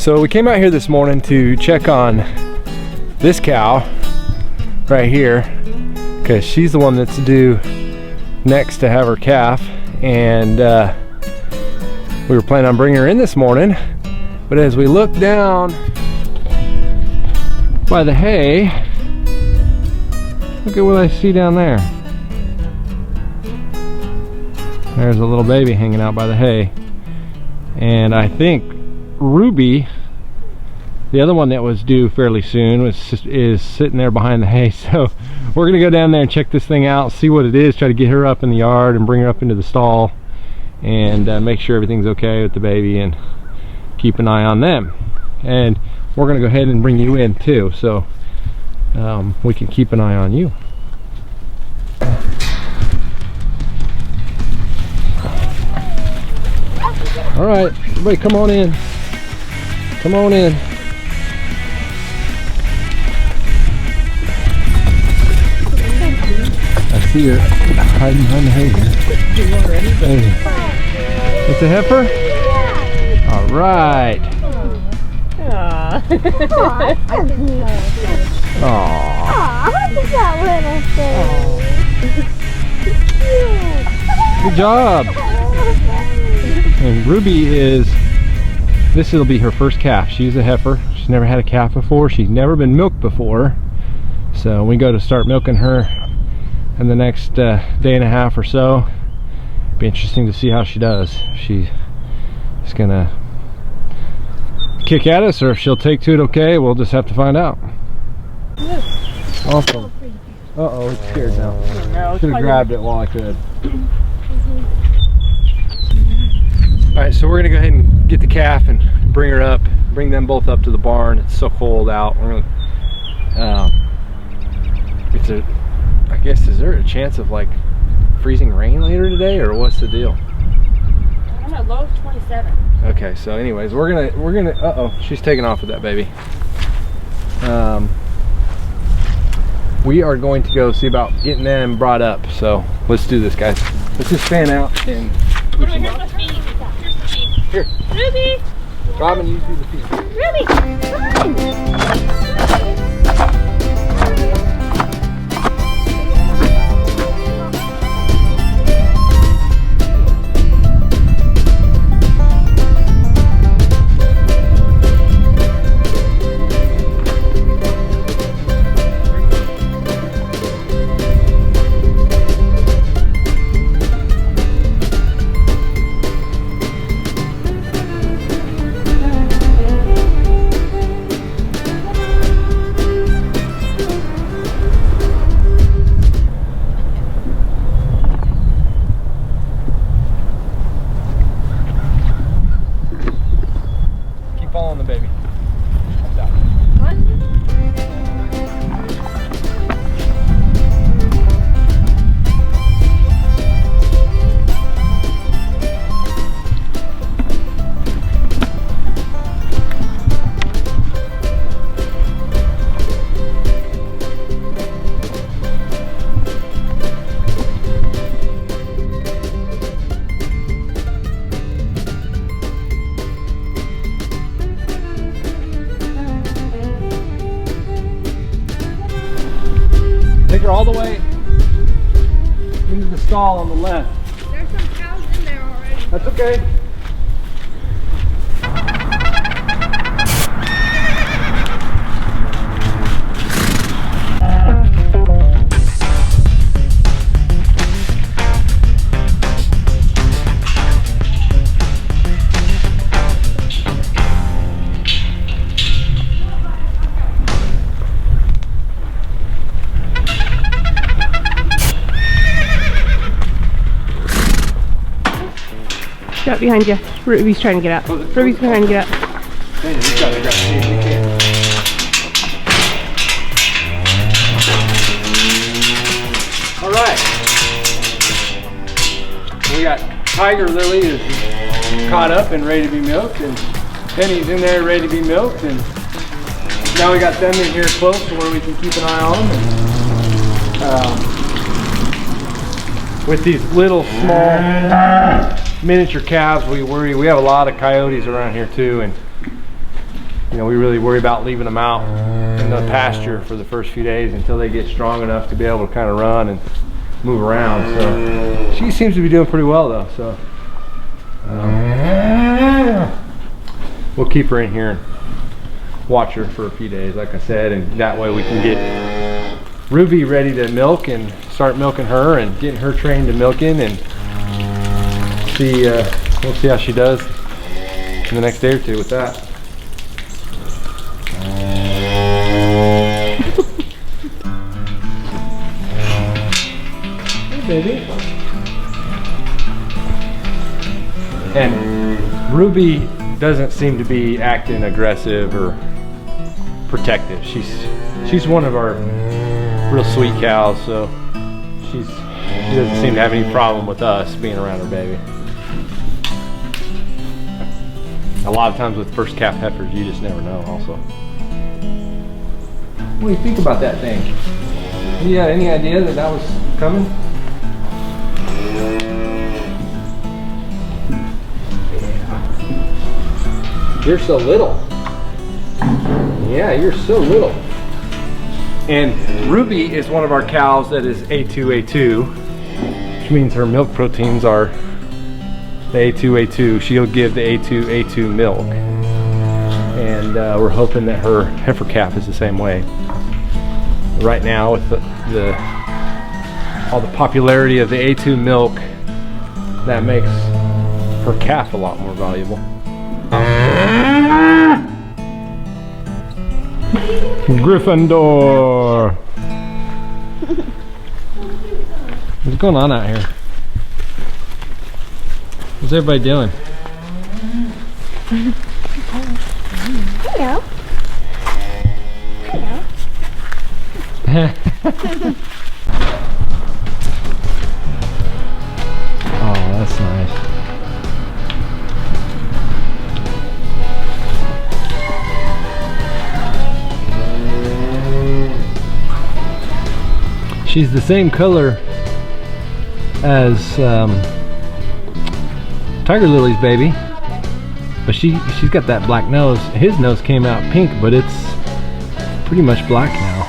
So we came out here this morning to check on this cow right here because she's the one that's due next to have her calf, and we were planning on bringing her in this morning, but as we look down by the hay, look at what I see down there. There's a little baby hanging out by the hay, and I think Ruby, the other one that was due fairly soon, is sitting there behind the hay. So we're gonna go down there and check this thing out, see what it is, try to get her up in the yard and bring her up into the stall, and make sure everything's okay with the baby and keep an eye on them. And we're gonna go ahead and bring you in too, so we can keep an eye on you. All right, everybody come on in. Come on in. I see her hiding behind the hay here. It's a heifer? Yeah. All right. Aww. Aww. Look at that little thing. Good job. And Ruby this will be her first calf. She's a heifer. She's never had a calf before. She's never been milked before. So we go to start milking her in the next day and a half or so. Be interesting to see how she does. She's gonna kick at us, or if she'll take to it okay, we'll just have to find out. Awesome. Uh-oh, it's scared now. Should have grabbed it while I could. Alright, so we're gonna go ahead and get the calf and bring her up, bring them both up to the barn. It's so cold out. We're gonna, I guess, is there a chance of like freezing rain later today, or what's the deal? I'm at low of 27. Okay, so anyways, we're gonna, uh-oh, she's taking off with that baby. We are going to go see about getting them brought up. So let's do this, guys. Let's just fan out and push them up. Here. Ruby! Robin, you do the feed. Ruby! Come! Following the baby. Take her all the way into the stall on the left. There's some cows in there already. That's okay. Got behind you. Ruby's trying to get out. Ruby's trying to get out. All right. We got Tiger Lily is caught up and ready to be milked, and Penny's in there ready to be milked, and now we got them in here close to where we can keep an eye on them. And, with these little small miniature calves, we have a lot of coyotes around here too, and you know, we really worry about leaving them out in the pasture for the first few days until they get strong enough to be able to kind of run and move around. So she seems to be doing pretty well though. So we'll keep her in here and watch her for a few days, like I said, and that way we can get Ruby ready to milk and start milking her and getting her trained to milking, and see. We'll see how she does in the next day or two with that. Hey, baby. And Ruby doesn't seem to be acting aggressive or protective. She's one of our real sweet cows, so she doesn't seem to have any problem with us being around her baby. A lot of times with first calf heifers, you just never know also. What do you think about that thing? You had any idea that that was coming? Yeah. You're so little. Yeah, you're so little. And Ruby is one of our cows that is A2A2, which means her milk proteins are the A2A2. She'll give the A2A2 milk. And we're hoping that her heifer calf is the same way. Right now with all the popularity of the A2 milk, that makes her calf a lot more valuable. Gryffindor! What's going on out here? What's everybody doing? Hello. Hello. Oh, that's nice. She's the same color as Tiger Lily's baby, but she's got that black nose. His nose came out pink, but it's pretty much black now.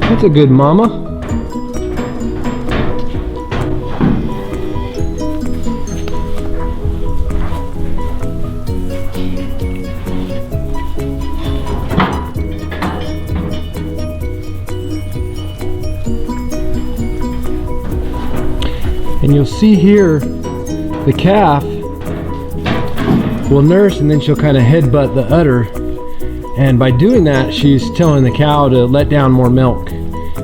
That's a good mama. And you'll see here the calf will nurse, and then she'll kind of headbutt the udder, and by doing that she's telling the cow to let down more milk.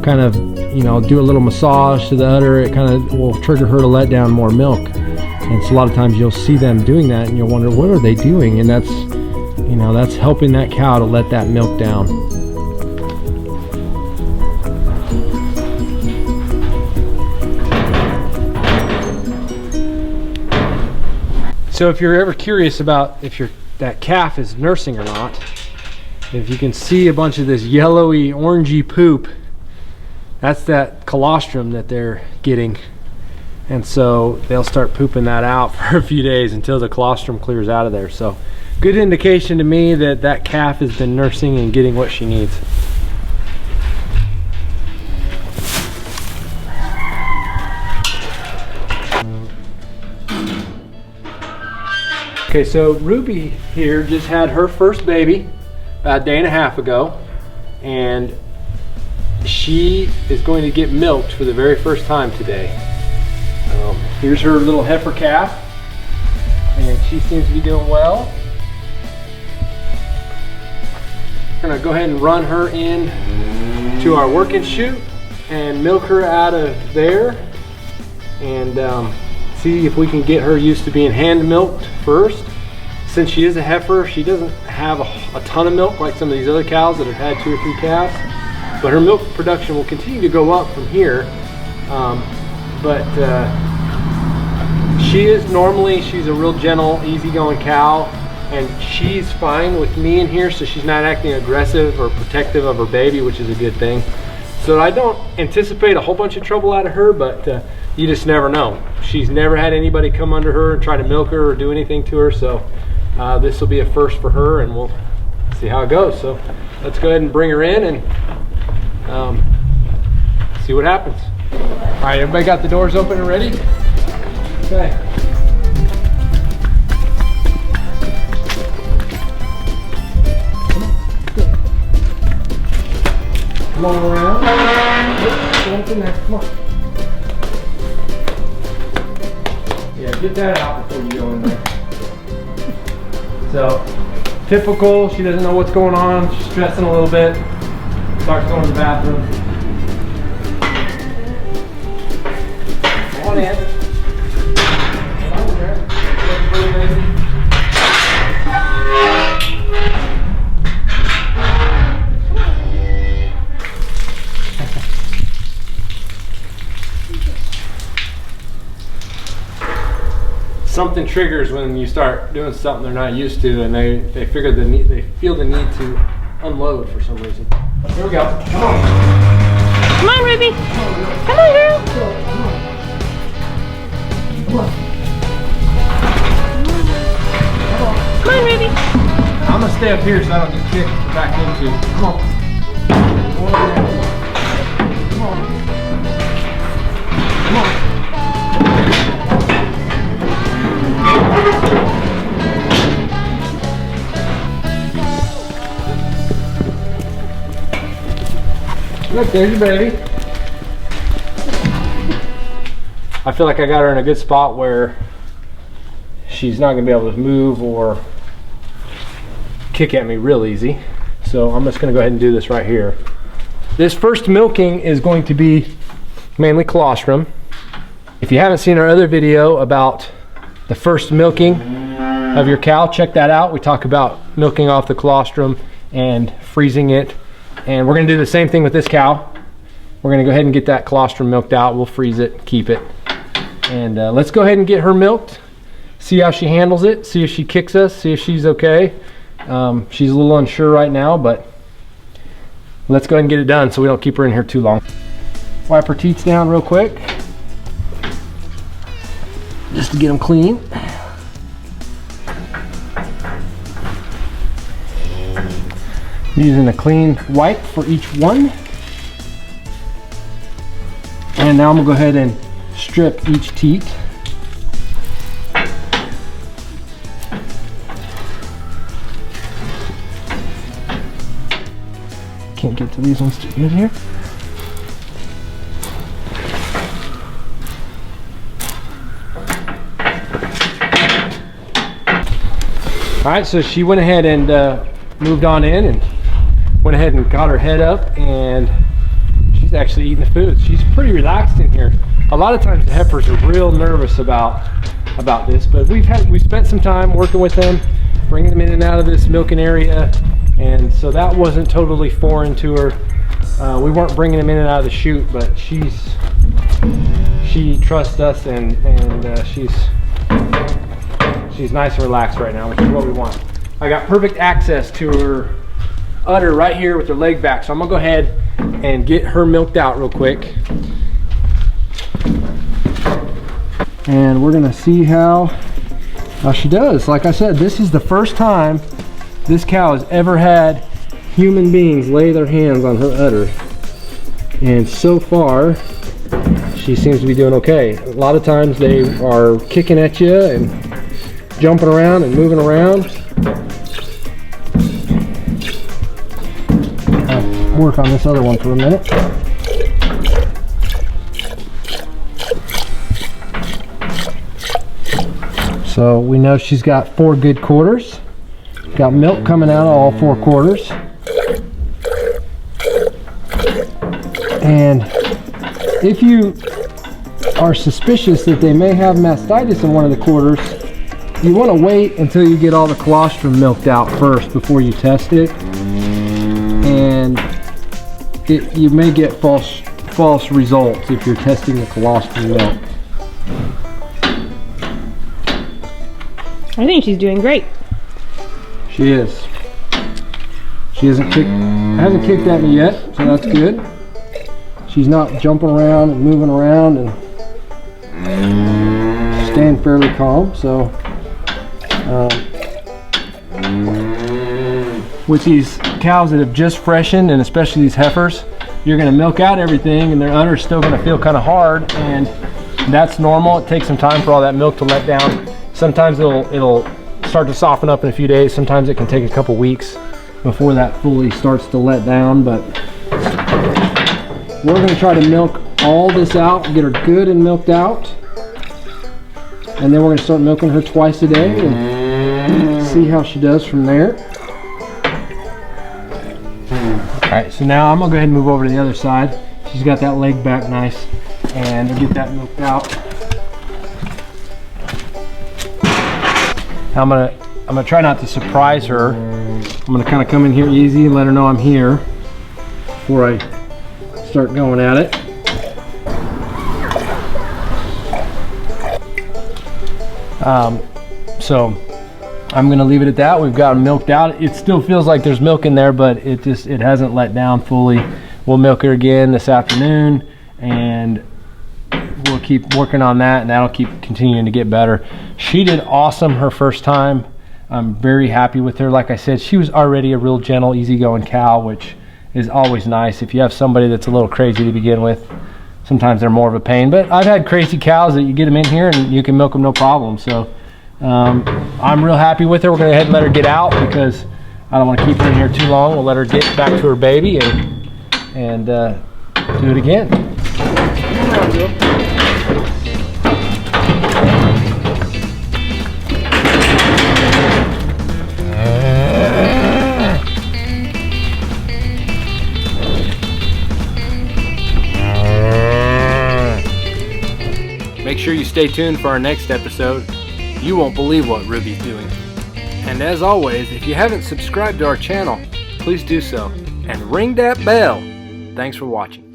Kind of, you know, do a little massage to the udder. It kind of will trigger her to let down more milk. And so a lot of times you'll see them doing that and you'll wonder, what are they doing? And that's, you know, that's helping that cow to let that milk down. So if you're ever curious about if that calf is nursing or not, if you can see a bunch of this yellowy, orangey poop, that's that colostrum that they're getting. And so they'll start pooping that out for a few days until the colostrum clears out of there. So good indication to me that that calf has been nursing and getting what she needs. Okay, so Ruby here just had her first baby about a day and a half ago, and she is going to get milked for the very first time today. Here's her little heifer calf, and she seems to be doing well. We're gonna go ahead and run her in to our working chute and milk her out of there, and see if we can get her used to being hand milked first. Since she is a heifer, she doesn't have a ton of milk like some of these other cows that have had 2 or 3 calves. But her milk production will continue to go up from here. She's a real gentle, easygoing cow, and she's fine with me in here, so she's not acting aggressive or protective of her baby, which is a good thing. So I don't anticipate a whole bunch of trouble out of her, but you just never know. She's never had anybody come under her and try to milk her or do anything to her, so this will be a first for her, and we'll see how it goes. So let's go ahead and bring her in and see what happens. All right, everybody got the doors open and ready? Okay. Come on around. Oops, in there. Come on. Yeah, get that out before you go in there. So, typical. She doesn't know what's going on. She's stressing a little bit. Starts going to the bathroom. Come on in. Come on in there. Something triggers when you start doing something they're not used to, and they feel the need to unload for some reason. Here we go. Come on. Come on, Ruby. Come on, girl. Come on. Come on, Ruby. I'm gonna stay up here so I don't get kicked back into. Come on. Come on. Come on. Look, there's your baby. I feel like I got her in a good spot where she's not going to be able to move or kick at me real easy. So I'm just going to go ahead and do this right here. This first milking is going to be mainly colostrum. If you haven't seen our other video about the first milking of your cow, check that out. We talk about milking off the colostrum and freezing it. And we're going to do the same thing with this cow. We're going to go ahead and get that colostrum milked out. We'll freeze it, keep it. And let's go ahead and get her milked. See how she handles it. See if she kicks us. See if she's okay. She's a little unsure right now, but let's go ahead and get it done so we don't keep her in here too long. Wipe her teats down real quick, just to get them clean. I'm using a clean wipe for each one. And now I'm gonna go ahead and strip each teat. Can't get to these ones too good here. All right, so she went ahead and moved on in and went ahead and got her head up, and she's actually eating the food. She's pretty relaxed in here. A lot of times the heifers are real nervous about this, but we spent some time working with them, bringing them in and out of this milking area, and so that wasn't totally foreign to her. We weren't bringing them in and out of the chute, but she trusts us, and she's nice and relaxed right now, which is what we want. I got perfect access to her udder right here with her leg back, so I'm gonna go ahead and get her milked out real quick. And we're gonna see how she does. Like I said, this is the first time this cow has ever had human beings lay their hands on her udder. And so far, she seems to be doing okay. A lot of times they are kicking at you and jumping around and moving around. I'll work on this other one for a minute. So we know she's got 4 good quarters. Got milk coming out of all 4 quarters. And if you are suspicious that they may have mastitis in one of the quarters, you want to wait until you get all the colostrum milked out first before you test it. And you may get false results if you're testing the colostrum milk. I think she's doing great. She is. She hasn't kicked at me yet, so that's good. She's not jumping around and moving around and staying fairly calm. So, with these cows that have just freshened, and especially these heifers, you're going to milk out everything, and their udder's still going to feel kind of hard, and that's normal. It takes some time for all that milk to let down. Sometimes it'll start to soften up in a few days. Sometimes it can take a couple weeks before that fully starts to let down, but we're going to try to milk all this out, get her good and milked out, and then we're going to start milking her twice a day and see how she does from there. Alright, so now I'm going to go ahead and move over to the other side. She's got that leg back nice, and we'll get that milked out. Now I'm gonna try not to surprise her. I'm gonna kind of come in here easy and let her know I'm here before I start going at it. So I'm gonna leave it at that. We've got them milked out. It still feels like there's milk in there, but it hasn't let down fully. We'll milk her again this afternoon, and we'll keep working on that, and that'll keep continuing to get better. She did awesome her first time. I'm very happy with her. Like I said, she was already a real gentle, easygoing cow, which is always nice. If you have somebody that's a little crazy to begin with, sometimes they're more of a pain. But I've had crazy cows that you get them in here and you can milk them no problem. So I'm real happy with her. We're going to go ahead and let her get out because I don't want to keep her in here too long. We'll let her get back to her baby and do it again. Make sure you stay tuned for our next episode. You won't believe what Ruby's doing. And as always, if you haven't subscribed to our channel, please do so. And ring that bell. Thanks for watching.